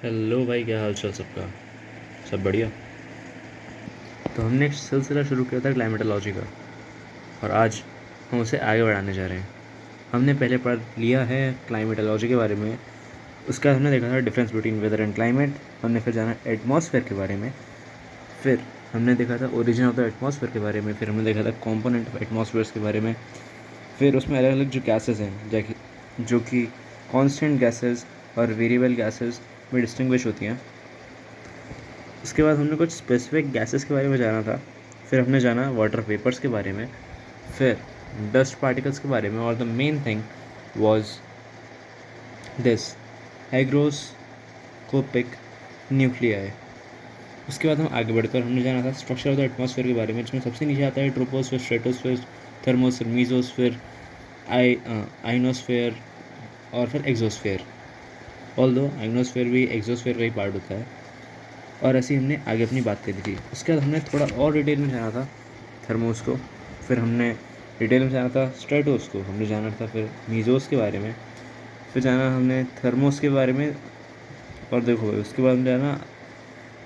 Hello भाई, क्या हाल चाल सबका। सब बढ़िया। तो हमने एक सिलसिला शुरू किया था क्लाइमेटोलॉजी का, और आज हम उसे आगे बढ़ाने जा रहे हैं। हमने पहले पढ़ लिया है क्लाइमेटोलॉजी के बारे में। उसके बाद हमने देखा था difference between weather and climate. हमने फिर जाना एटमॉस्फेयर के बारे में। फिर हमने देखा था ओरिजिन ऑफ द एटमॉस्फेयर के बारे में। फिर हमने देखा था कॉम्पोनेंट ऑफ एटमॉस्फेयर्स के बारे में। फिर उसमें अलग अलग जो गैसेस हैं जो कि कॉन्स्टेंट गैसेस और वेरिएबल गैसेस में डिस्टिंग्विश होती हैं। उसके बाद हमने कुछ स्पेसिफिक गैसेस के बारे में जाना था। फिर हमने जाना वाटर वेपर्स के बारे में, फिर डस्ट पार्टिकल्स के बारे में, और the main thing was this hygroscopic nuclei. उसके बाद हम आगे बढ़कर हमने जाना था स्ट्रक्चर ऑफ द एटमॉस्फेयर के बारे में, जिसमें सबसे नीचे आता है troposphere, stratosphere, thermosphere, mesosphere, ionosphere और फिर एक्सोस्फेयर। ऑल्दो आइनोस्फेयर भी एक्सोस्फेयर का ही पार्ट होता है। और ऐसे ही हमने आगे अपनी बात करी थी। उसके बाद हमने थोड़ा और डिटेल में जाना था थर्मोस को। फिर हमने डिटेल में जाना था स्ट्रेटोस को। हमने जाना था फिर मीज़ोस के बारे में। फिर जाना हमने थर्मोस के बारे में। और देखो भाई, उसके बाद हमने जाना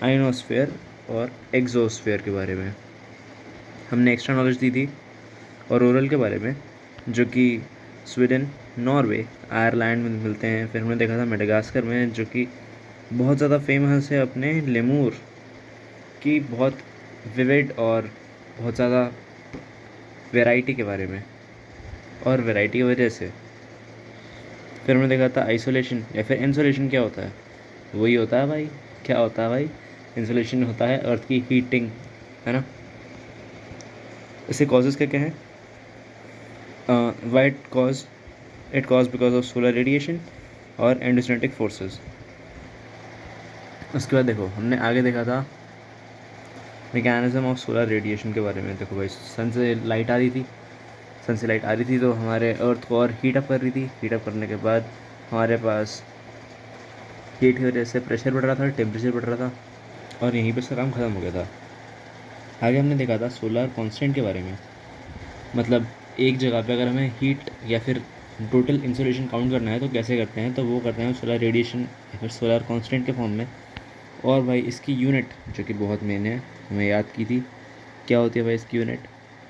आइनोस्फेयर और एक्सोस्फेयर के बारे में। हमने एक्स्ट्रा नॉलेज दी थी और ओरल के बारे में, जो कि स्वीडन, नॉर्वे, आयरलैंड में मिलते हैं। फिर हमने देखा था मेडागास्कर में, जो कि बहुत ज़्यादा फेमस है अपने लेमूर की बहुत विविड और बहुत ज़्यादा वैरायटी के बारे में, और वैरायटी की वजह से। फिर हमने देखा था आइसोलेशन या फिर इंसोलेशन क्या होता है। वही होता है भाई, क्या होता है भाई, इंसोलेशन होता है अर्थ की हीटिंग, है ना। इसके कॉजेज़ क्या क्या हैं? Why it cause because of solar radiation और एंडोजेनेटिक फोर्सेस। उसके बाद देखो हमने आगे देखा था मैकेनिज्म ऑफ सोलर रेडिएशन के बारे में। देखो भाई, सन से लाइट आ रही थी। सन से लाइट आ रही थी तो हमारे अर्थ को और हीटअप कर रही थी। हीटअप करने के बाद हमारे पास हीट की वजह से प्रेशर बढ़ रहा था, टेम्परेचर बढ़ रहा था, और यहीं पर इसका काम ख़त्म हो गया था। आगे हमने देखा था सोलर कांस्टेंट के बारे में। मतलब एक जगह पे अगर हमें हीट या फिर टोटल इंसोलेशन काउंट करना है तो कैसे करते हैं, तो वो करते हैं सोलर रेडिएशन या फिर सोलर कांस्टेंट के फॉर्म में। और भाई इसकी यूनिट जो कि बहुत मेन है, हमें याद की थी। क्या होती है भाई इसकी यूनिट?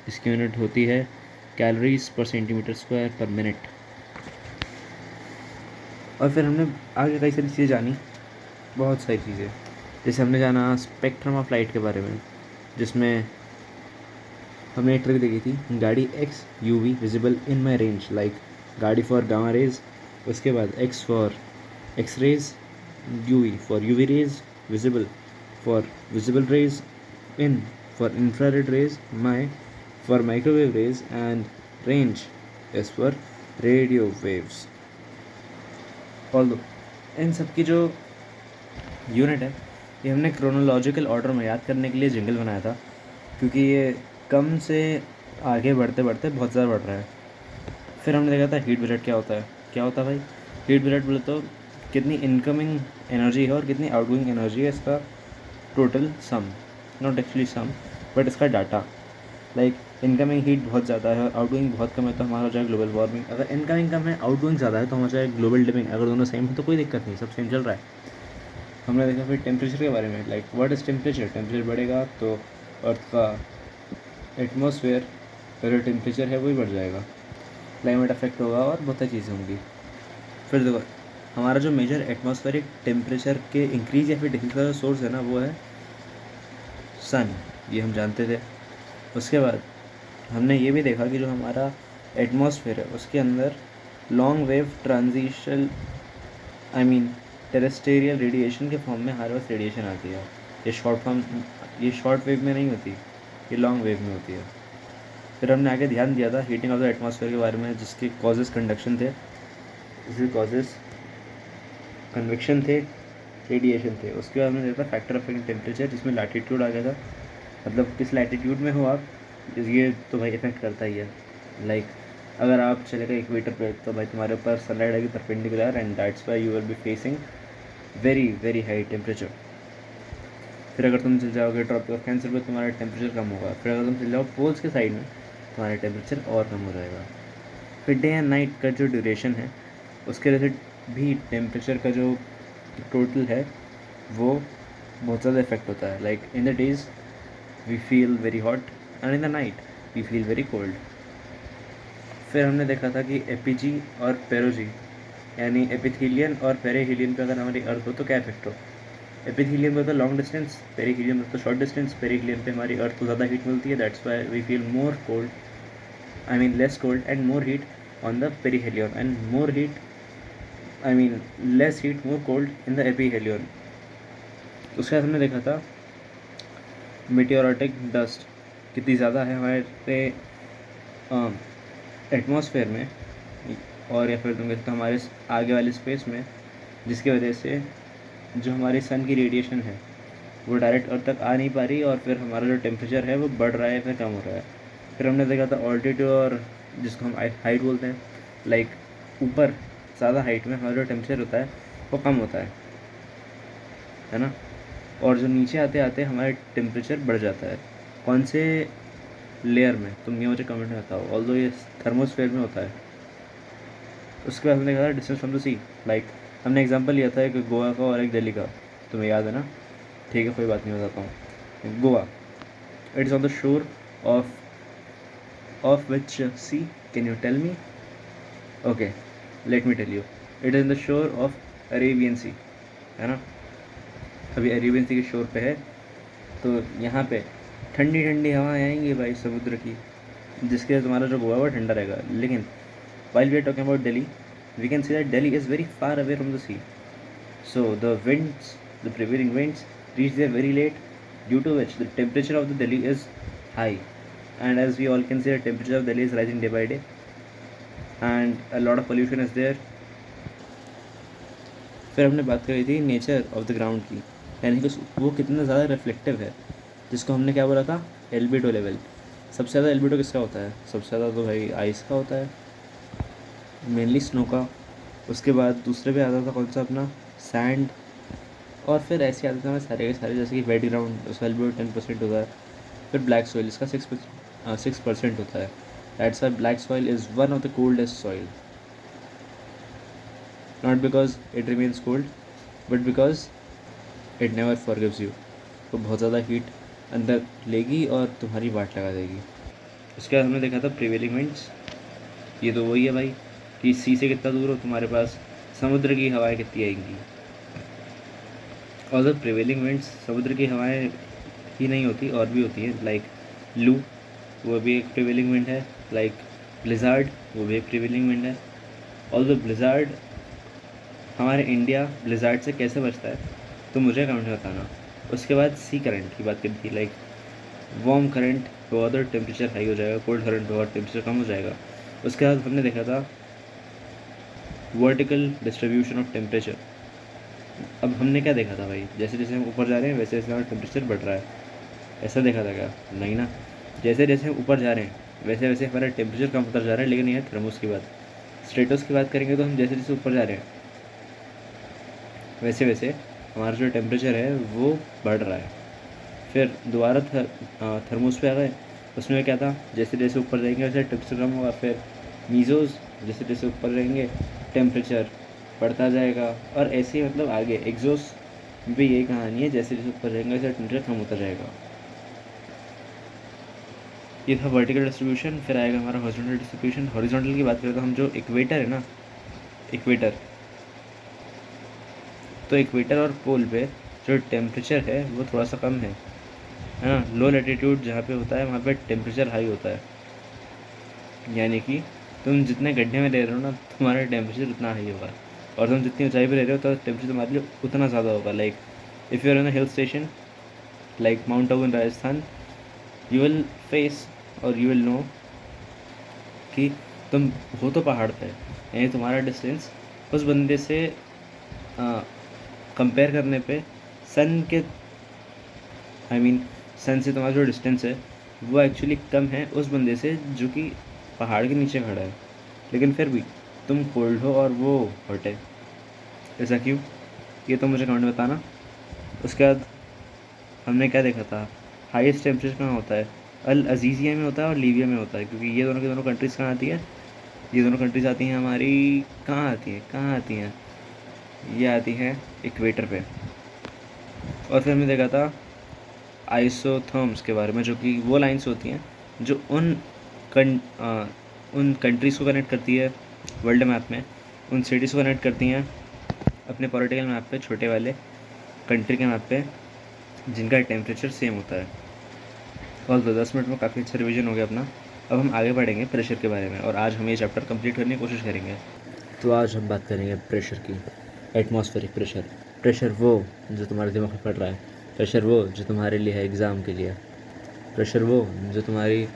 इसकी यूनिट होती है कैलोरीज पर सेंटीमीटर स्क्वायर पर मिनट। और फिर हमने आगे कई सारी चीज़ें जानी, बहुत सारी चीज़ें। जैसे हमने जाना स्पेक्ट्रम ऑफ लाइट के बारे में, जिसमें हमने एक ट्रिक देखी थी, गाड़ी X U V visible in my range, like गाड़ी फॉर गामा रेज। उसके बाद X for X rays, U V for U V rays, visible for visible rays, in for infrared rays, my for microwave rays, and range is for radio waves. Although इन सब की जो unit है, ये हमने chronological order में याद करने के लिए जिंगल बनाया था, क्योंकि ये कम से आगे बढ़ते बढ़ते बहुत ज़्यादा बढ़ रहा है। फिर हमने देखा था हीट बजट क्या होता है। क्या होता है भाई? हीट बजट बोले तो कितनी इनकमिंग एनर्जी है और कितनी आउटगोइंग एनर्जी है, इसका total sum, not actually sum but इसका डाटा। लाइक इनकमिंग हीट बहुत ज़्यादा है और आउटगोइंग बहुत कम है, तो हमारा हो जाएगा ग्लोबल वार्मिंग। अगर इनकमिंग कम है, आउटगोइंग ज़्यादा है, तो हमारा जाएगा ग्लोबल डिमिंग। अगर दोनों सेम है तो कोई दिक्कत नहीं, सब सेम चल रहा है। हमने देखा फिर टेम्परेचर के बारे में, like what is temperature. Temperature बढ़ेगा तो अर्थ का एटमॉस्फेयर का जो टेम्परेचर है वही बढ़ जाएगा, क्लाइमेट अफेक्ट होगा और बहुत सारी चीज़ें होंगी। फिर देखो, हमारा जो मेजर एटमॉस्फेरिक टेम्परेचर के इंक्रीज या फिर डिक्रीज का जो सोर्स है ना, वो है सन। ये हम जानते थे। उसके बाद हमने ये भी देखा कि जो हमारा एटमॉस्फेयर है उसके अंदर long wave transition, I mean terrestrial radiation के फॉर्म में हमारे पास रेडिएशन आती है। ये शॉर्ट वेव में नहीं होती, ये लॉन्ग वेव में होती है। फिर हमने आगे ध्यान दिया था हीटिंग ऑफ द एटमॉस्फेयर के बारे में, जिसके कॉजेज़ कंडक्शन थे, जिसके कॉजेज़ कन्वेक्शन थे, रेडिएशन थे। उसके बाद हमने देखा फैक्टर ऑफ टेम्परेचर, जिसमें लैटिट्यूड आ गया था। मतलब किस लैटिट्यूड में हो आप, ये तो भाई इफेक्ट करता ही है। लाइक अगर आप चले गए इक्वेटर पे, तो भाई तुम्हारे ऊपर सनलाइट आएगी perpendicular, and that's why you will be facing very very high temperature. फिर अगर तुम चल जाओगे ट्रॉपिक ऑफ कैंसर पे, तुम्हारा टेम्परेचर कम होगा। फिर अगर तुम चल जाओ पोल्स के साइड में, तुम्हारा टेम्परेचर और कम हो जाएगा। फिर डे एंड नाइट का जो ड्यूरेशन है, उसके रिलेटेड भी टेम्परेचर का जो टोटल है वो बहुत ज़्यादा इफेक्ट होता है. Like in the days we feel very hot and in the night we feel very cold. फिर हमने देखा था कि एपीजी और पेरोजी यानी एपिथेलियन और पेरीहीलियन पे अगर हमारी अर्थ हो तो क्या इफेक्ट हो. एपिथेलियन पे तो लॉन्ग डिस्टेंस, पेरीहीलियन पे तो शॉर्ट डिस्टेंस. पेरीहीलियन पे हमारी अर्थ को ज़्यादा हीट मिलती है, that's why we feel more cold, I mean less cold and more heat on the perihelion and more heat, I mean less heat, more cold in the epihelion. उसके बाद हमने देखा था meteoritic dust कितनी ज़्यादा है हमारे एटमॉस्फेयर में और या फिर तुम कहते हो हमारे आगे वाले स्पेस में, जिसकी वजह से जो हमारी सन की रेडिएशन है वो डायरेक्ट अर्थ तक आ नहीं पा रही और फिर हमारा जो टेम्परेचर है वो बढ़ रहा है फिर कम हो रहा है. फिर हमने देखा था ऑल्टीट्यूड और जिसको हम हाइट बोलते हैं, लाइक ऊपर ज़्यादा हाइट में हमारा जो टेम्परेचर होता है वो कम होता है ना, और जो नीचे आते आते हमारा टेम्परेचर बढ़ जाता है. कौन से लेयर में, तुम ये मुझे कमेंट में बताओ. ऑल्दो ये थर्मोस्फेयर में होता है. उसके बाद हमने कहा था distance from the sea. Like हमने एग्जांपल लिया था एक गोवा का और एक दिल्ली का, तुम्हें याद है ना. ठीक है, कोई बात नहीं, बताता हूँ. Goa, it is on the shore of which sea, can you tell me? Okay, let me tell you, it is in the shore of Arabian Sea, है ना. अभी अरेबियन सी के शोर पे है, तो यहाँ पे ठंडी ठंडी हवाएं आएंगी भाई समुद्र की, जिसके लिए तुम्हारा जो गोवा वो ठंडा रहेगा. लेकिन while we are talking about Delhi, we can see that Delhi is very far away from the sea, so the winds, the prevailing winds reach there very late, due to which the temperature of the Delhi is high. And as we all can see, the temperature of Delhi is rising day by day and a lot of pollution is there. फिर हमने बात करी थी nature of the ground की, यानी कि वो कितना ज़्यादा रिफ्लेक्टिव है, जिसको हमने क्या बोला था, एल्बिडो लेवल. सबसे ज़्यादा एल्बिडो किसका होता है, सबसे ज़्यादा तो भाई आइस का होता है, मेनली स्नो का. उसके बाद दूसरे पे आता था कौन सा, अपना सैंड. और फिर ऐसे आते थे हमें सारे के सारे, जैसे कि वेट ग्राउंड, उसका एल्बिडो 10% होता है. फिर ब्लैक सॉइल, इसका 6% होता है. That's why black soil is one of the coldest soil, not because it remains cold but because it never forgives you. तो बहुत ज़्यादा हीट अंदर लेगी और तुम्हारी वाट लगा देगी. उसके बाद हमने देखा था प्रिवेलिंग विंड्स. ये तो वही है भाई कि सी से कितना दूर हो तुम्हारे पास समुद्र की हवाएं कितनी आएंगी. और द प्रिवेलिंग विंड्स समुद्र की हवाएं ही नहीं होती, और भी होती हैं. लाइक लू, वो भी एक प्रिवेलिंग विंड है. लाइक ब्लिज़ार्ड, वो भी एक प्रिवेलिंग विंड है. ऑल द ब्लिज़ार्ड, हमारे इंडिया ब्लिज़ार्ड से कैसे बचता है तो मुझे कमेंट में बताना. उसके बाद सी करंट की बात करी थी. लाइक वार्म करंट पे अदर टेम्परेचर हाई हो जाएगा, कोल्ड करंट पे और टेम्परेचर कम हो जाएगा. उसके बाद हमने देखा था वर्टिकल डिस्ट्रीब्यूशन ऑफ टेम्परेचर. अब हमने क्या देखा था भाई, जैसे जैसे हम ऊपर जा रहे हैं वैसे वैसे हमारा टेम्परेचर बढ़ रहा है, ऐसा देखा था क्या, नहीं ना. जैसे जैसे हम ऊपर जा रहे हैं वैसे वैसे हमारा टेम्परेचर कम होता जा रहा है. लेकिन यह थर्मोस की बात, स्ट्रेटोस की बात करेंगे तो हम जैसे जैसे ऊपर जा रहे हैं वैसे वैसे हमारा जो टेम्परेचर है वो बढ़ रहा है. फिर दोबारा थर्मोस पे आ गए. उसमें क्या था, जैसे जैसे ऊपर जाएंगे वैसे टेम्परेचर कम होगा. फिर मीज़ोज़, जैसे जैसे ऊपर रहेंगे टेम्परेचर बढ़ता जाएगा. और ऐसे ही मतलब आगे एग्जोस भी यही कहानी है, जैसे जैसे ऊपर रहेंगे वैसे टेम्परेचर कम होता जाएगा. ये था वर्टिकल डिस्ट्रीब्यूशन. फिर आएगा हमारा हॉरिजॉन्टल डिस्ट्रीब्यूशन. हॉरिजॉन्टल की बात करें तो हम जो इक्वेटर है ना, इक्वेटर, तो इक्वेटर और पोल पे जो टेम्परेचर है वो थोड़ा सा कम है ना. लो लैटिट्यूड जहाँ पे होता है वहाँ पे टेम्परेचर हाई होता है, यानी कि तुम जितने गड्ढे में रह रहे हो ना तुम्हारा टेम्परेचर उतना हाई होगा, और तुम जितनी ऊंचाई पे रह रहे हो तो टेम्परेचर तुम्हारे लिए उतना ज़्यादा होगा. Like if you are in a hill station like mount Abu in Rajasthan, you will face और यू विल नो कि तुम हो तो पहाड़ पे, यानी तुम्हारा डिस्टेंस उस बंदे से कंपेयर करने पे सन के, आई मीन सन से तुम्हारा जो डिस्टेंस है वो एक्चुअली कम है उस बंदे से जो कि पहाड़ के नीचे खड़ा है. लेकिन फिर भी तुम कोल्ड हो और वो हॉट है. ऐसा क्यों, ये तो मुझे कमेंट में बताना. उसके बाद हमने क्या देखा था, हाईएस्ट टेम्परेचर कहाँ होता है, अल अजीज़िया में होता है और लीबिया में होता है. क्योंकि ये दोनों की दोनों कंट्रीज़ कहाँ आती है, ये दोनों कंट्रीज़ आती हैं हमारी, कहाँ आती हैं, ये आती हैं इक्वेटर पे। और फिर हमने देखा था आइसोथर्म्स के बारे में, जो कि वो लाइंस होती हैं जो उन कंट्रीज़ को कनेक्ट करती है वर्ल्ड मैप में, उन सिटीज़ को कनेक्ट करती हैं अपने पॉलिटिकल मैप पे, छोटे वाले कंट्री के मैप पे, जिनका टेम्परेचर सेम होता है। और 10 मिनट में काफ़ी अच्छा रिवीजन हो गया अपना। अब हम आगे बढ़ेंगे प्रेशर के बारे में, और आज हम ये चैप्टर कंप्लीट करने की कोशिश करेंगे। तो आज हम बात करेंगे प्रेशर की। एटमॉस्फेरिक प्रेशर, प्रेशर वो जो तुम्हारे दिमाग में पड़ रहा है, प्रेशर वो जो तुम्हारे लिए है एग्ज़ाम के लिए, प्रेशर वो जो तुम्हारी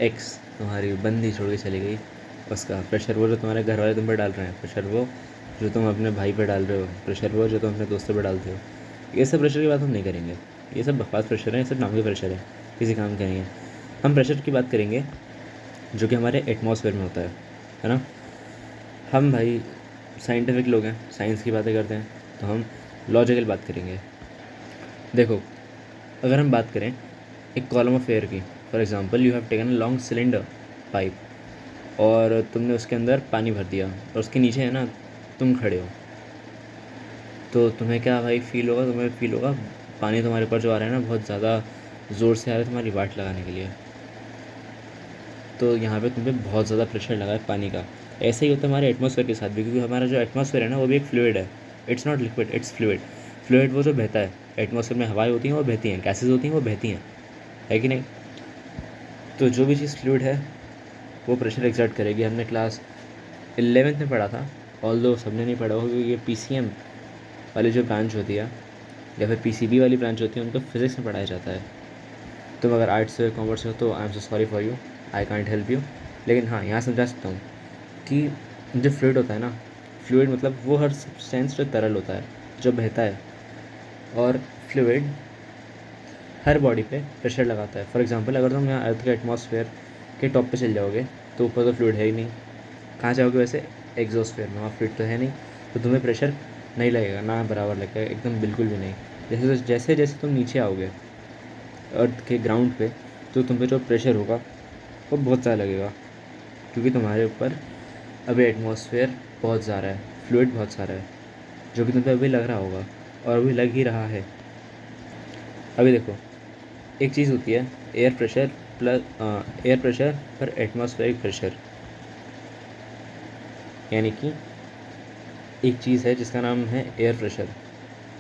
एक्स तुम्हारी बंदी छोड़ के चली गई उसका, प्रेशर वो जो तुम्हारे घर वाले तुम पे डाल रहे हैं, प्रेशर वो जो तुम अपने भाई पे डाल रहे हो, प्रेशर वो जो तुम अपने दोस्तों पे डालते हो। ये सब प्रेशर की बात हम नहीं करेंगे, ये सब बकवास प्रेशर है, ये सब नाम के प्रेशर है, किसी काम के नहीं है। हम प्रेशर की बात करेंगे जो कि हमारे एटमॉस्फेयर में होता है ना। हम भाई साइंटिफिक लोग हैं, साइंस की बातें करते हैं, तो हम लॉजिकल बात करेंगे। देखो, अगर हम बात करें एक कॉलम ऑफ एयर की, for example you have taken a long cylinder pipe और तुमने उसके अंदर पानी भर दिया और उसके नीचे है ना तुम खड़े हो, तो तुम्हें क्या भाई फील होगा? तुम्हें फील होगा पानी तुम्हारे ऊपर जो आ रहा है ना बहुत ज़्यादा ज़ोर से आ रहा है तुम्हारी वाट लगाने के लिए, तो यहाँ पे तुम पे बहुत ज़्यादा प्रेशर लगा है पानी का। ऐसे ही होता है हमारे एटमॉस्फेयर के साथ भी, क्योंकि हमारा जो एटमॉस्फेयर है ना वो भी एक फ्लूइड है। It's not liquid, it's fluid. Fluid वो जो बहता है, एटमॉस्फेयर में हवाएं होती हैं वो बहती हैं, गैसेज होती हैं वो बहती हैं, है कि नहीं? तो जो भी चीज़ फ्लूइड है वो प्रेशर एक्सर्ट करेगी। हमने क्लास 11th में पढ़ा था, ऑल्दो सबने नहीं पढ़ा होगा, क्योंकि ये PCM वाली जो ब्रांच होती है या फिर PCB वाली ब्रांच होती है उनको फिज़िक्स में पढ़ाया जाता है। तुम अगर आर्ट्स से कॉमर्स हो तो I am so sorry for you, I can't help you. लेकिन हाँ, यहाँ समझा सकता हूँ कि जो फ्लूइड होता है ना, फ्लूइड मतलब वो हर सब्सटेंस जो तरल होता है, जो बहता है, और फ्लूइड हर बॉडी पे प्रेशर लगाता है। फॉर एग्जांपल अगर तुम यहाँ अर्थ के एटमॉस्फेयर के टॉप पे चल जाओगे तो ऊपर तो फ्लूइड है ही नहीं, कहाँ जाओगे वैसे? एग्जॉस्फेयर में, वहाँ फ्लूइड तो है नहीं, तो तुम्हें प्रेशर नहीं लगेगा, ना बराबर लगेगा, एकदम बिल्कुल भी नहीं। जैसे जैसे जैसे तुम नीचे आओगे अर्थ के ग्राउंड पे, तो तुम पे जो प्रेशर होगा वो बहुत ज़्यादा लगेगा, क्योंकि तुम्हारे ऊपर अभी एटमॉस्फेयर बहुत ज़्यादा है, फ्लूइड बहुत सारा है, जो कि तुम पे अभी लग रहा होगा और अभी लग ही रहा है। अभी देखो, एक चीज़ होती है air pressure plus air pressure पर एटमॉस्फेरिक प्रेशर, यानी कि एक चीज़ है जिसका नाम है एयर प्रेशर।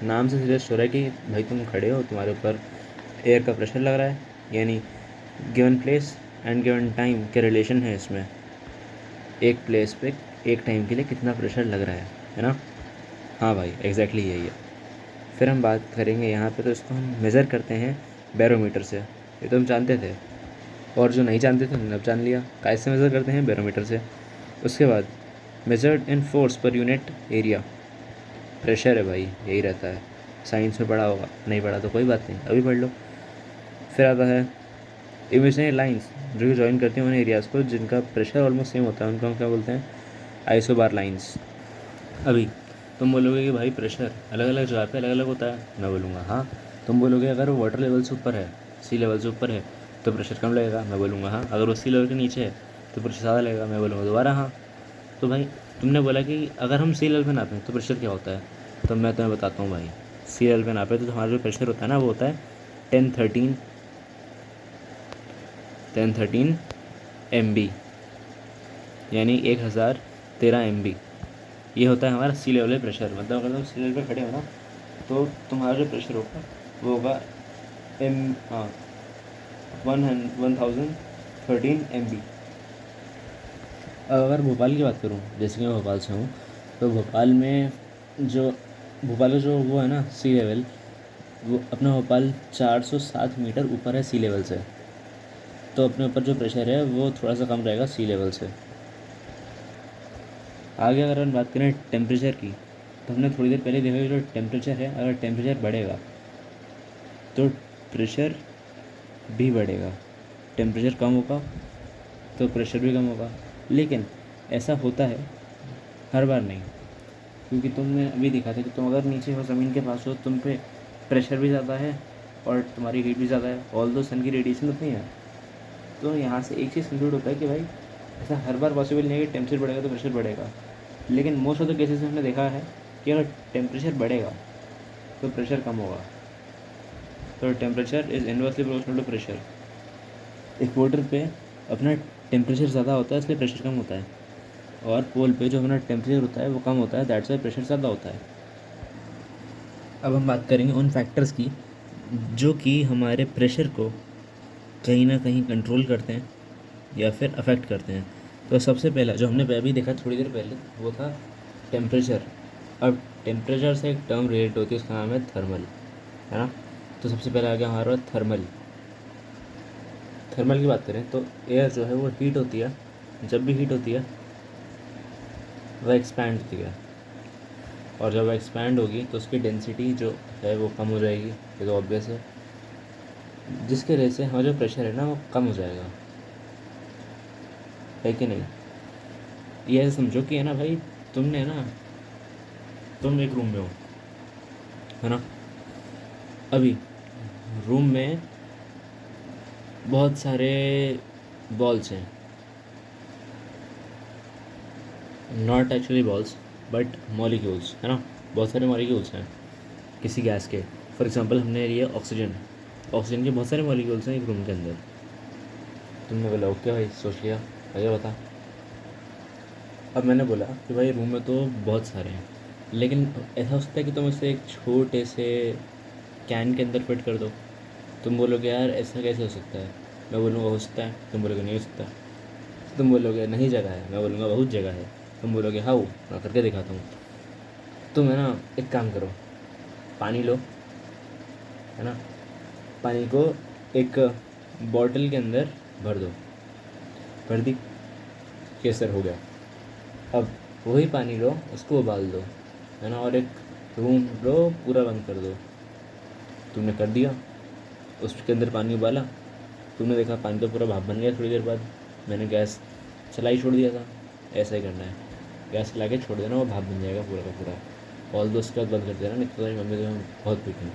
नाम से सजेस्ट हो रहा है कि भाई तुम खड़े हो, तुम्हारे ऊपर एयर का प्रेशर लग रहा है, यानी given place and given time के रिलेशन है इसमें। एक प्लेस पे एक टाइम के लिए कितना प्रेशर लग रहा है ना? हाँ भाई, एग्जैक्टली यही है। फिर हम बात करेंगे यहाँ पे, तो इसको हम मेज़र करते हैं बैरोमीटर से। ये तो हम जानते थे, और जो नहीं जानते थे उन्होंने अब जान लिया कैसे मेज़र करते हैं, बैरोमीटर से। उसके बाद measured in force per unit area, pressure है भाई, यही रहता है। साइंस में पढ़ा होगा, नहीं पढ़ा तो कोई बात नहीं, अभी पढ़ लो। फिर आता है इमेजिनरी लाइंस, जो कि ज्वाइन करती हैं उन एरियाज़ को जिनका प्रेशर ऑलमोस्ट सेम होता है, उनको हम क्या बोलते हैं? Isobar lines. अभी तुम बोलोगे कि भाई प्रेशर अलग अलग जगह पे अलग अलग होता है, मैं बोलूँगा हाँ। तुम बोलोगे अगर वो वाटर लेवल से ऊपर है, सी लेवल से ऊपर है, तो प्रेशर कम लगेगा, मैं बोलूँगा हाँ। अगर वो सी लेवल के नीचे है तो प्रेशर ज़्यादा लगेगा, मैं बोलूँगा दोबारा हाँ। तो भाई तुमने बोला कि अगर हम सी लेवल पे नापें तो प्रेशर क्या होता है, तो मैं तुम्हें बताता हूँ भाई। सी लेवल पे नापें तो हमारा जो प्रेशर होता है ना वो होता है 1013 MB, यानी 1013 MB। ये होता है हमारा सी लेवल प्रेशर। मतलब अगर तुम सी लेवल पे खड़े हो ना, तो तुम्हारा जो प्रेशर होगा वो होगा 1013 MB। अगर भोपाल की बात करूँ, जैसे कि मैं भोपाल से हूँ, तो भोपाल में जो भोपाल का जो वो है ना सी लेवल, वो अपना भोपाल 407 मीटर ऊपर है सी लेवल से, तो अपने ऊपर जो प्रेशर है वो थोड़ा सा कम रहेगा सी लेवल से। आगे अगर हम बात करें टेम्परेचर की, तो हमने थोड़ी देर पहले देखा कि जो टेम्परेचर है, अगर टेम्परेचर बढ़ेगा तो प्रेशर भी बढ़ेगा, टेम्परेचर कम होगा तो प्रेशर भी कम होगा। लेकिन ऐसा होता है हर बार नहीं, क्योंकि तुमने अभी देखा था कि तुम अगर नीचे हो, ज़मीन के पास हो, तुम पे प्रेशर भी ज़्यादा है और तुम्हारी हीट भी ज़्यादा है, ऑल्दो सन की रेडिएशन उतनी है। तो यहाँ से एक चीज़ कंक्लूड होता है कि भाई ऐसा हर बार पॉसिबल नहीं है कि टेम्परेचर बढ़ेगा तो प्रेशर बढ़ेगा। लेकिन मोस्ट ऑफ द केसेस में हमने देखा है कि अगर टेम्परेचर बढ़ेगा तो प्रेशर कम होगा। तो temperature is inversely proportional to pressure. Equator पे अपना टेम्परेचर ज़्यादा होता है इसलिए प्रेशर कम होता है, और पोल पे जो अपना टेम्परेचर होता है वो कम होता है, दैट्स वाई प्रेशर ज़्यादा होता है। अब हम बात करेंगे उन फैक्टर्स की जो कि हमारे प्रेशर को कहीं ना कहीं कंट्रोल करते हैं या फिर अफेक्ट करते हैं। तो सबसे पहला जो हमने अभी देखा थोड़ी देर पहले वो था टेम्परेचर। अब टेम्परेचर से एक टर्म रिलेट होती है, उसका नाम है थर्मल, है ना। तो सबसे पहले आ गया हमारा थर्मल। थर्मल की बात करें तो एयर जो है वो हीट होती है, जब भी हीट होती है वह एक्सपैंड होती है, और जब वह एक्सपैंड होगी तो उसकी डेंसिटी जो है वो कम हो जाएगी, ये तो ऑब्वियस है, जिसके वजह से हमारा जो प्रेशर है ना वो कम हो जाएगा, है कि नहीं। ये ऐसे समझो कि है ना भाई, तुमने ना तुम एक रूम में हो, है ना। अभी रूम में बहुत सारे बॉल्स हैं, not actually balls but molecules, है ना। बहुत सारे मॉलिक्यूल्स हैं किसी गैस के। फॉर एग्जांपल हमने लिए ऑक्सीजन, ऑक्सीजन के बहुत सारे मॉलिक्यूल्स हैं एक रूम के अंदर। तुमने बोला ओके भाई, सोच लिया, भैया बता। अब मैंने बोला कि भाई रूम में तो बहुत सारे हैं, लेकिन ऐसा हो सकता है कि तुम इसे एक छोटे से कैन के अंदर फिट कर दो। तुम बोलोगे यार ऐसा कैसे हो सकता है, मैं बोलूँगा हो सकता है, तुम बोलोगे नहीं हो सकता। तुम बोलोगे नहीं जगह है, मैं बोलूँगा बहुत जगह है। तुम बोलोगे हाँ, मैं करके दिखाता हूँ। तुम है ना एक काम करो, पानी लो, है ना, पानी को एक बॉटल के अंदर भर दो, भर दी, केसर हो गया। अब वही पानी लो, उसको उबाल दो, है ना, और एक रूम लो, पूरा बंद कर दो। तुमने कर दिया, उसके अंदर पानी उबाला, तुमने देखा पानी तो पूरा भाप बन गया। थोड़ी देर बाद मैंने गैस चला ही छोड़ दिया था। ऐसा ही करना है, गैस चला के छोड़ देना, वो भाप बन जाएगा पूरा का पूरा। ऑल दो उसके बाद बंद कर देना, नहीं तो तुम्हारी मम्मी तुम्हें बहुत पीटेंगी,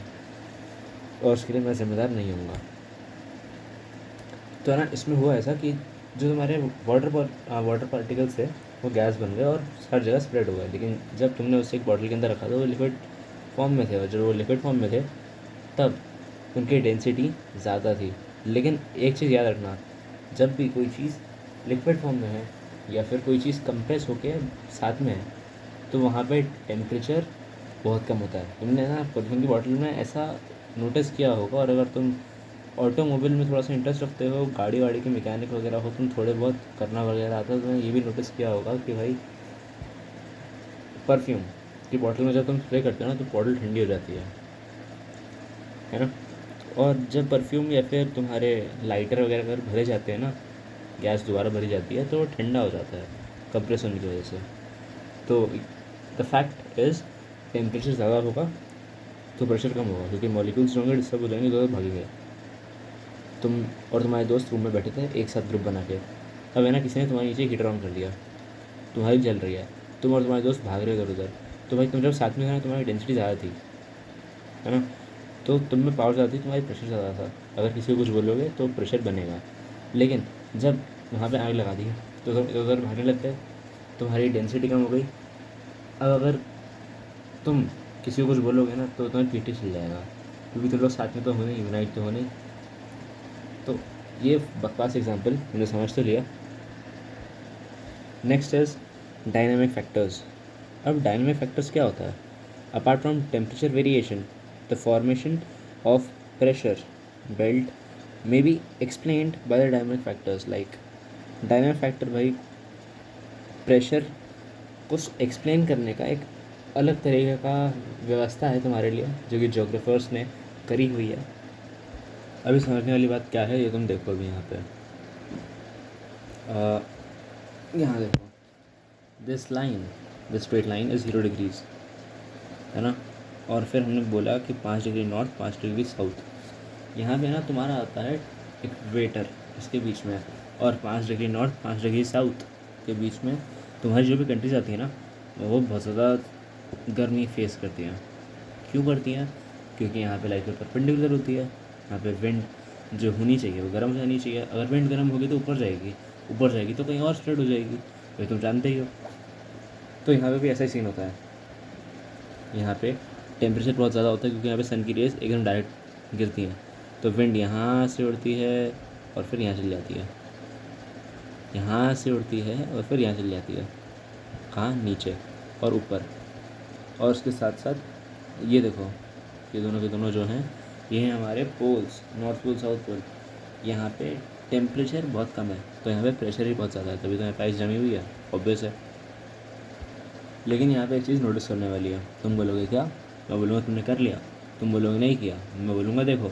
और उसके लिए मैं जिम्मेदार नहीं होऊंगा। तो है ना, इसमें हुआ ऐसा कि जो तुम्हारे वाटर पार्टिकल्स थे वो गैस बन गए और हर जगह स्प्रेड हो गए। लेकिन जब तुमने उसे एक बॉटल के अंदर रखा था वो लिक्विड फॉर्म में थे, और जब वो लिक्विड फॉर्म में थे तब उनकी डेंसिटी ज़्यादा थी। लेकिन एक चीज़ याद रखना, जब भी कोई चीज़ लिक्विड फॉर्म में है या फिर कोई चीज़ कंप्रेस होके साथ में है तो वहाँ पे टेम्परेचर बहुत कम होता है। तुमने ना परफ्यूम की बॉटल में ऐसा नोटिस किया होगा, और अगर तुम ऑटोमोबाइल में थोड़ा सा इंटरेस्ट रखते हो, गाड़ी वाड़ी के मैकेनिक वगैरह हो, तुम थोड़े बहुत करना वगैरह आता है, तो तुमने ये भी नोटिस किया होगा कि भाई परफ्यूम की बॉटल में जब तुम स्प्रे करते हो ना तो बॉटल ठंडी हो जाती है ना। और जब परफ्यूम या फिर तुम्हारे लाइटर वगैरह अगर भरे जाते हैं ना, गैस दोबारा भरी जाती है तो वो ठंडा हो जाता है कंप्रेस होने की वजह से। तो द फैक्ट इज़ टेम्परेचर ज़्यादा होगा तो प्रेशर कम होगा, क्योंकि मॉलिक्यूल्स होंगे डिस्टर्ब हो जाएंगे, तो भागेंगे। तुम और तुम्हारे दोस्त रूम में बैठे थे एक साथ ग्रुप बना के, अब है ना किसी ने तुम्हारे नीचे हीटर ऑन कर दिया, तुम्हारी जल रही है, तुम और तुम्हारे दोस्त भाग रहे हो इधर उधर। तो भाई तुम जब साथ में थे ना तुम्हारी डेंसिटी ज़्यादा थी, है ना, तो तुम में पावर ज़्यादा थी, तुम्हारी प्रेशर ज़्यादा था। अगर किसी को कुछ बोलोगे तो प्रेशर बनेगा। लेकिन जब वहाँ पे आग लगा दी तो तुम इधर उधर भागने लग गए, तुम्हारी डेंसिटी कम हो गई। अब अगर तुम किसी को कुछ बोलोगे ना तो तुम्हें पीटी चल जाएगा, क्योंकि तुम लोग साथ में तो होने, यूनाइट तो होने। तो ये बकवास एग्जांपल तुमने समझ तो लिया। Next is dynamic factors. अब डायनामिक फैक्टर्स क्या होता है? Apart from temperature variation, the formation of pressure belt may be explained by the dynamic factors. Like dynamic factor भाई प्रेशर को एक्सप्लेन करने का एक अलग तरीके का व्यवस्था है तुम्हारे लिए, जो कि जोग्राफर्स ने करी हुई है। अभी समझने वाली बात क्या है ये तुम देखो। अभी यहाँ पे यहाँ देखो, this line, this straight line is 0 degrees, है ना। और फिर हमने बोला कि 5 डिग्री नॉर्थ, 5 डिग्री साउथ। यहाँ पे ना तुम्हारा आता है इक्वेटर इसके बीच में, और 5 डिग्री नॉर्थ, 5 डिग्री साउथ के बीच में तुम्हारी जो भी कंट्रीज आती है ना वो बहुत ज़्यादा गर्मी फेस करती हैं। क्यों करती हैं? क्योंकि यहाँ पे लाइट परपेंडिकुलर होती है, यहाँ पे विंड जो होनी चाहिए वो गर्म जानी चाहिए। अगर विंड गर्म होगी तो ऊपर जाएगी, ऊपर जाएगी तो कहीं और स्प्रेड हो जाएगी, ये तुम जानते ही हो। तो यहाँ पे भी ऐसा ही सीन होता है। यहाँ पे टेम्परेचर बहुत ज़्यादा होता है क्योंकि यहाँ पे सन की रेज एकदम डायरेक्ट गिरती हैं, तो विंड यहाँ से उड़ती है और फिर यहाँ चली जाती है, यहाँ से उड़ती है और फिर यहाँ चली जाती है, कहाँ, नीचे और ऊपर। और उसके साथ साथ ये देखो, ये दोनों के दोनों जो हैं ये हैं हमारे poles, north pole south pole. यहाँ पे टेम्परेचर बहुत कम है तो यहाँ पे प्रेशर ही बहुत ज़्यादा है, तभी तो यहाँ पे आइस जमी हुई है, ऑब्वियस है। लेकिन यहाँ पे एक चीज़ नोटिस करने वाली है। तुम बोलोगे क्या? मैं बोलूँगा तुमने कर लिया, तुम बोलोगे नहीं किया, मैं बोलूँगा देखो,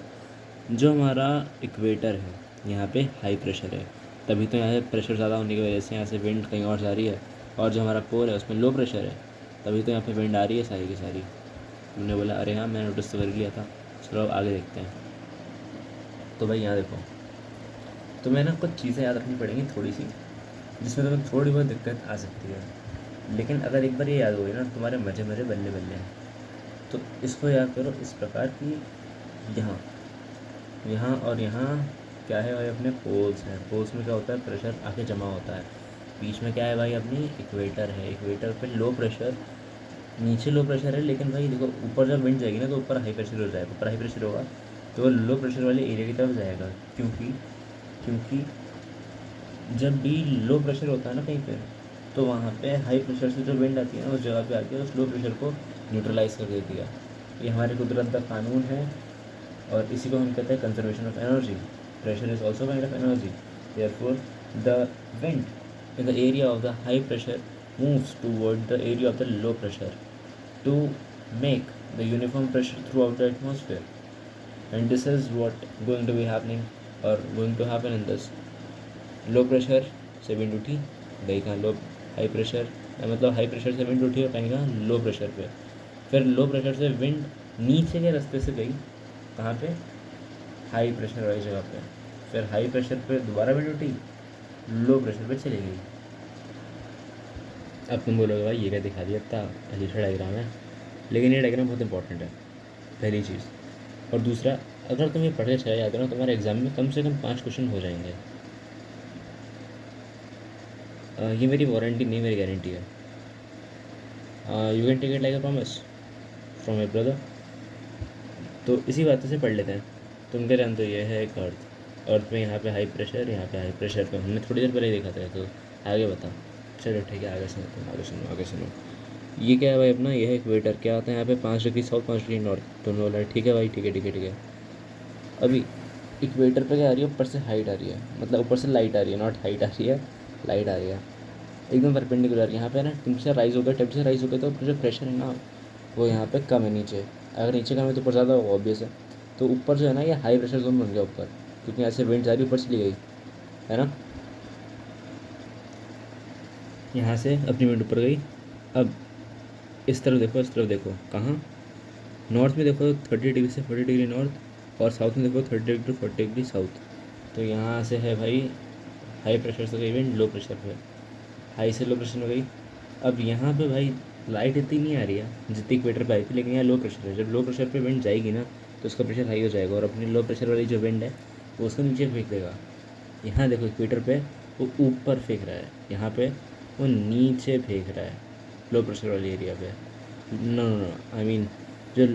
जो हमारा इक्वेटर है यहाँ पे हाई प्रेशर है, तभी तो यहाँ से प्रेशर ज़्यादा होने की वजह से यहाँ से विंड कहीं और जा रही है। और जो हमारा पोल है उसमें लो प्रेशर है, तभी तो यहाँ पे विंड आ रही है सारी की सारी। तुमने बोला अरे हाँ मैंने नोटिस तो कर लिया था, चलो अब आगे देखते हैं। तो भाई यहाँ देखो, तुम्हें ना कुछ चीज़ें याद रखनी पड़ेंगी थोड़ी सी, जिसमें तुम्हें थोड़ी बहुत दिक्कत आ सकती है, लेकिन अगर एक बार ये याद हो गई ना तुम्हारे मज़े मज़े बल्ले बल्ले हैं। तो इसको याद करो इस प्रकार कि यहाँ यहाँ और यहाँ क्या है भाई, अपने पोल्स हैं। पोल्स में क्या होता है, प्रेशर आके जमा होता है। बीच में क्या है भाई, अपनी इक्वेटर है। इक्वेटर पे लो प्रेशर, नीचे लो प्रेशर है, लेकिन भाई देखो ऊपर जब विंड जाएगी ना तो ऊपर हाई प्रेशर हो जाएगा। ऊपर हाई प्रेशर होगा तो वो लो प्रेशर वाले एरिया की तरफ जाएगा, क्योंकि क्योंकि जब भी लो प्रेशर होता है ना कहीं पे, तो वहाँ पे हाई प्रेशर से जो विंड आती है ना उस जगह पे आके उस लो प्रेशर को न्यूट्रलाइज कर देती है। ये हमारे कुदरत का कानून है और इसी को हम कहते हैं conservation of energy. Pressure is also kind of energy, therefore the wind in the area of the high pressure moves toward the area of the low pressure to make the uniform pressure throughout the atmosphere, and this is what going to be happening or going to happen in this. Low pressure से wind उठी, गई कहाँ, लो high pressure, मतलब high pressure से wind उठी और कहीं कहाँ, लो प्रेशर पे। फिर लो प्रेशर से विंड नीचे के रास्ते से गई कहाँ पे, हाई प्रेशर वाली जगह पे। फिर हाई प्रेशर पे दोबारा विंड उठी, लो प्रेशर पे चली गई। अब तुम बोलोगे भाई ये क्या दिखा दिया, इतना अजीब सा डायग्राम है, लेकिन ये डायग्राम बहुत इंपॉर्टेंट है, पहली चीज़। और दूसरा, अगर तुम ये पढ़े चले जाते हो ना, तुम्हारे एग्जाम में कम से कम 5 क्वेश्चन हो जाएंगे। ये मेरी वारंटी नहीं, मेरी गारंटी है। You can take it like a promise from my brother. तो इसी बातों से पढ़ लेते हैं। तुम क्या जानते हो, ये है एक अर्थ, अर्थ में यहाँ पे हाई प्रेशर, यहाँ पे हाई प्रेशर पे हमने थोड़ी देर पहले ही देखा था। तो आगे बताओ, चलो ठीक है, आगे सुनो तुम, आगे सुनो, आगे सुनो। ये क्या है भाई अपना, ये है इक्वेटर। क्या आता है यहाँ पे, 5 डिग्री साउथ, 5 डिग्री नॉर्थ, दोनों वाला है। ठीक है भाई, ठीक है, ठीक है, ठीक है। अभी इक्वेटर पे क्या आ रही है, ऊपर से हाइट आ रही है, मतलब ऊपर से लाइट आ रही है, नॉट हाइट आ रही है, लाइट आ रही है, एकदम परपेंडिकुलर। यहाँ पे ना टेम्परेचर राइज हो गया, टेम्परेचर राइज हो गया तो जो प्रेशर है ना वो यहाँ पे कम है नीचे। अगर नीचे कम है तो ऊपर ज़्यादा होगा, ऑब्वियस है। तो ऊपर जो है ना ये हाई प्रेशर जोन बन गया ऊपर, क्योंकि यहाँ से विंड जा रही ऊपर चली गई, है ना। यहाँ से अपनी विंड ऊपर गई। अब इस तरफ देखो, इस तरफ देखो, कहाँ, नॉर्थ में देखो 30 डिग्री से 40 डिग्री नॉर्थ, और साउथ में देखो 30 डिग्री टू 40 डिग्री साउथ। तो यहाँ से है भाई हाई प्रेशर से गई विंड लो प्रेशर पे, हाई से लो प्रेशर में गई। अब यहाँ पे भाई लाइट इतनी नहीं आ रही है जितनी इक्वेटर पे आई थी, लेकिन यहाँ लो प्रेशर है। जब लो प्रेशर पे विंड जाएगी ना तो उसका प्रेशर हाई हो जाएगा, और अपनी लो प्रेशर वाली जो विंड है वो उसको नीचे फेंक देगा। यहाँ देखो इक्वेटर पे वो ऊपर फेंक रहा है, यहाँ पे वो नीचे फेंक रहा है लो प्रेशर वाले एरिया पे। No no no, I mean जो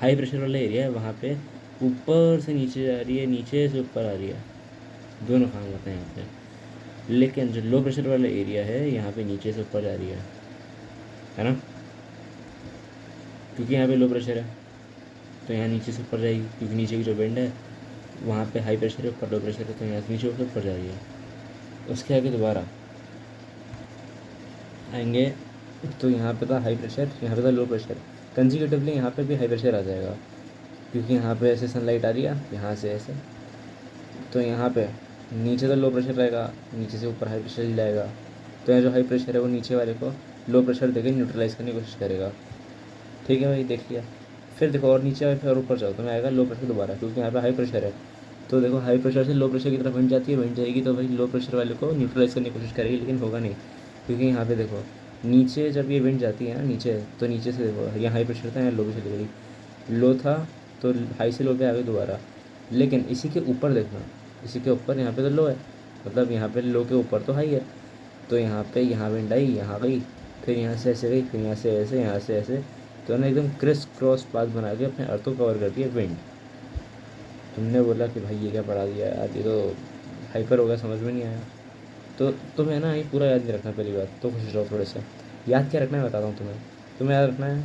हाई प्रेशर वाला एरिया है वहाँ पे ऊपर से नीचे जा रही है, नीचे से ऊपर आ रही है, दोनों काम होते हैं यहाँ पे। लेकिन जो लो प्रेशर वाला एरिया है यहाँ पे नीचे से ऊपर जा रही है ना, क्योंकि यहाँ पे लो प्रेशर है तो यहाँ नीचे से ऊपर जाएगी, क्योंकि नीचे की जो विंड है वहाँ पे हाई प्रेशर है, ऊपर लो प्रेशर है, तो यहाँ से नीचे ऊपर जा रही है। उसके आगे दोबारा आएंगे तो यहाँ पे था हाई प्रेशर, यहाँ पे था लो प्रेशर, कंजिक्यूटिवली यहाँ पे भी हाई प्रेशर आ जाएगा, क्योंकि यहाँ पे ऐसे सनलाइट आ रही है, यहाँ से ऐसे, तो यहाँ पे नीचे तो लो प्रेशर रहेगा, नीचे से ऊपर हाई प्रेशर ही जाएगा। तो यहाँ जो हाई प्रेशर है वो नीचे वाले को लो प्रेशर देकर न्यूट्रलाइज करने की कोशिश करेगा। ठीक है भाई, देख लिया। फिर देखो और नीचे फिर ऊपर जाओ तो मैं आएगा लो प्रेशर दोबारा, क्योंकि यहाँ पे हाई प्रेशर है। तो देखो हाई प्रेशर से लो प्रेशर की तरफ विंड जाती है, विंड जाएगी तो भाई लो प्रेशर वाले को न्यूट्रलाइज करने की कोशिश करेगी, लेकिन होगा नहीं, क्योंकि यहाँ पे देखो नीचे जब ये विंड जाती है ना नीचे, तो नीचे से देखो यहाँ हाई प्रेशर था, यहाँ लो प्रेशर चली गई, लो था तो हाई से लो पे आ गई दोबारा। लेकिन इसी के ऊपर देखना, इसी के ऊपर यहाँ पे तो लो है, मतलब यहाँ पे लो के ऊपर तो हाई है, तो यहाँ पे यहाँ विंड आई, यहाँ गई, फिर यहाँ से ऐसे गई, फिर यहाँ से ऐसे, यहाँ से ऐसे, तो उन्होंने एकदम क्रिस क्रॉस पाथ बना के अपने अर्थ को कवर कर दिया विंड। तुमने बोला कि भाई ये क्या पढ़ा दिया यार, ये तो हाइपर हो गया, समझ में नहीं आया। तो तुम्हें ना ये पूरा याद नहीं रखना, पहली बात तो खुश रहो थोड़े से। याद क्या रखना है बताता हूँ तुम्हें याद रखना है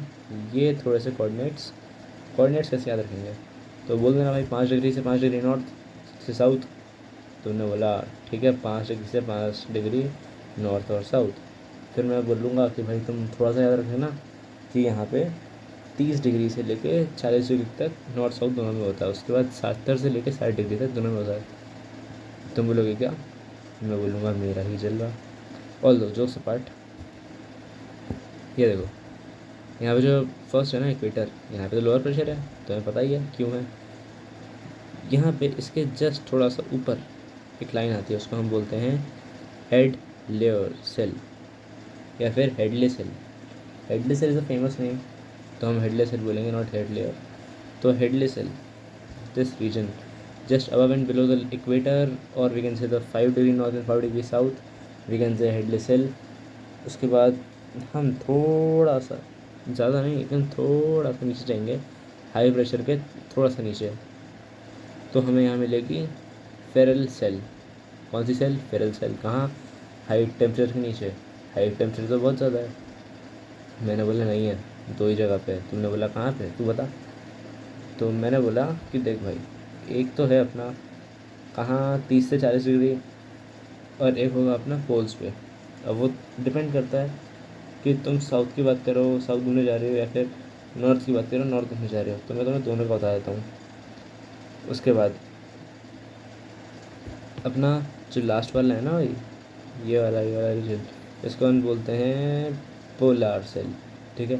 ये थोड़े से कोऑर्डिनेट्स। कोऑर्डिनेट्स कैसे याद रखेंगे, तो बोल देना भाई 5 डिग्री से 5 डिग्री नॉर्थ से साउथ। तुमने बोला ठीक है 5 डिग्री से 5 डिग्री नॉर्थ और साउथ। फिर मैं बोलूँगा कि भाई तुम थोड़ा सा याद रखना कि यहाँ पे 30 डिग्री से लेके 40 डिग्री तक नॉर्थ साउथ दोनों में होता है। उसके बाद 70 से लेके 60 डिग्री तक दोनों में होता है। तुम बोलोगे क्या, मैं बोलूँगा मेरा ही जल रहा। ऑल दो जोक्स अपार्ट, ये देखो यहाँ पे जो फर्स्ट है ना इक्वेटर, यहाँ पे तो लोअर प्रेशर है, तुम्हें पता ही है क्यों है। यहाँ पे इसके जस्ट थोड़ा सा ऊपर एक लाइन आती है, उसको हम बोलते हैं हेड लेयर सेल या फिर Hadley cell. Hadley cell is a famous name, तो हम हेडले सेल बोलेंगे, नॉट हेड लेयर। तो Hadley cell this region just above and below the equator, or we can say the 5 degree north and 5 degree south, we can say Hadley cell. उसके बाद हम थोड़ा सा, ज़्यादा नहीं लेकिन थोड़ा सा नीचे जाएंगे, हाई प्रेशर के थोड़ा सा नीचे, तो हमें यहाँ मिलेगी फेरल सेल। कौन सी सेल, फेरल सेल। कहाँ, हाई टेम्परेचर के नीचे। हाई टेम्परेचर तो बहुत ज़्यादा है, मैंने बोला नहीं है, 2 ही जगह पे है। तुमने बोला कहाँ पे, तू बता। तो मैंने बोला कि देख भाई, एक तो है अपना कहाँ 30 से 40 डिग्री, और एक होगा अपना पोल्स पे। अब वो डिपेंड करता है कि तुम साउथ की बात करो, साउथ घूमने जा रहे हो, या फिर नॉर्थ की बात करो, नॉर्थ घूमने जा रहे हो। तो मैं तुम्हें दोनों का बता देता हूँ। उसके बाद अपना जो लास्ट वाला है ना भाई, ये वाला रीजन, इसको हम बोलते हैं पोलार सेल, ठीक है।